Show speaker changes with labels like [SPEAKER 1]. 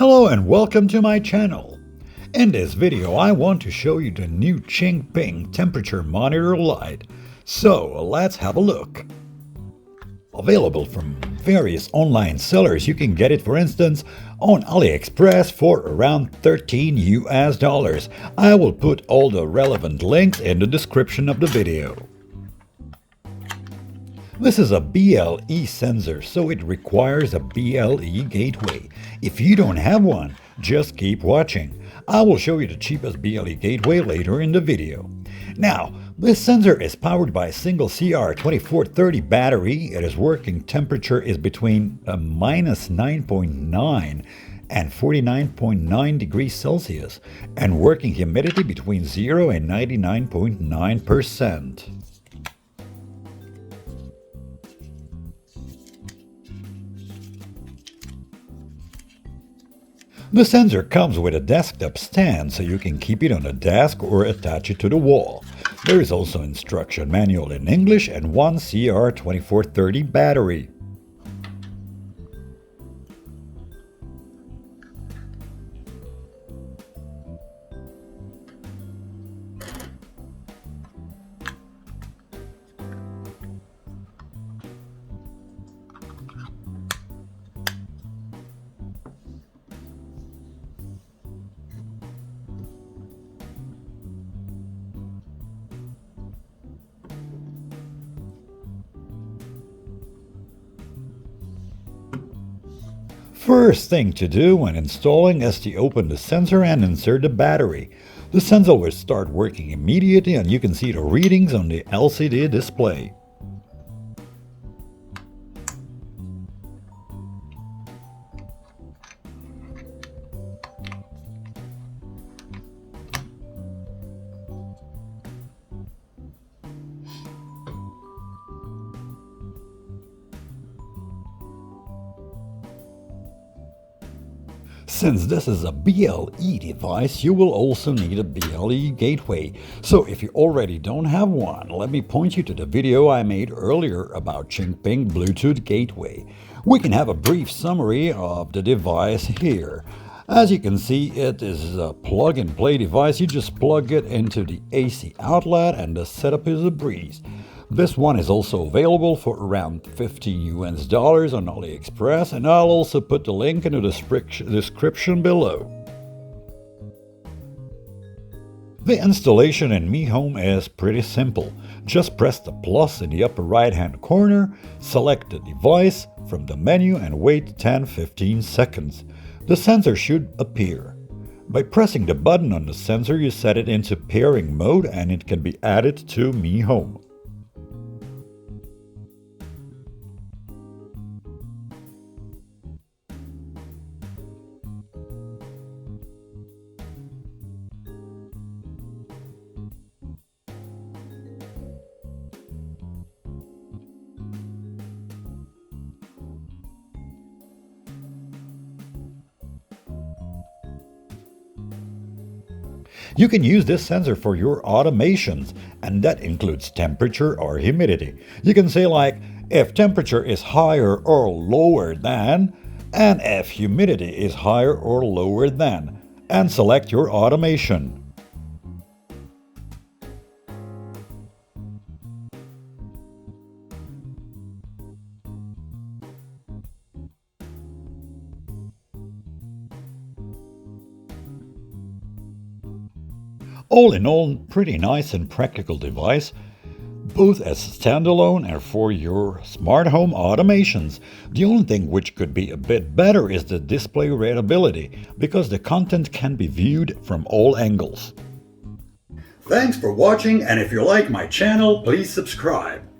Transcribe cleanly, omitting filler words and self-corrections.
[SPEAKER 1] Hello and welcome to my channel. In this video I want to show you the new Qingping temperature monitor Lite. So let's have a look. Available from various online sellers, you can get it for instance on AliExpress for around $13 US. I will put all the relevant links in the description of the video. This is a BLE sensor, so it requires a BLE gateway. If you don't have one, just keep watching. I will show you the cheapest BLE gateway later in the video. Now, this sensor is powered by a single CR2430 battery. Its working temperature is between minus 9.9 and 49.9 degrees Celsius, and working humidity between 0 and 99.9%. The sensor comes with a desktop stand, so you can keep it on a desk or attach it to the wall. There is also instruction manual in English and one CR2430 battery. First thing to do when installing is to open the sensor and insert the battery. The sensor will start working immediately and you can see the readings on the LCD display. Since this is a BLE device, you will also need a BLE gateway. So if you already don't have one, let me point you to the video I made earlier about Qingping Bluetooth gateway. We can have a brief summary of the device here. As you can see, it is a plug-and-play device. You just plug it into the AC outlet and the setup is a breeze. This one is also available for around $15 US on AliExpress, and I'll also put the link in the description below. The installation in Mi Home is pretty simple. Just press the plus in the upper right hand corner, select the device from the menu and wait 10-15 seconds. The sensor should appear. By pressing the button on the sensor, you set it into pairing mode and it can be added to Mi Home. You can use this sensor for your automations, and that includes temperature or humidity. You can say like, if temperature is higher or lower than, and if humidity is higher or lower than, and select your automation. All in all, pretty nice and practical device, both as standalone and for your smart home automations. The only thing which could be a bit better is the display readability, because the content can be viewed from all angles. Thanks for watching, and if you like my channel, please subscribe.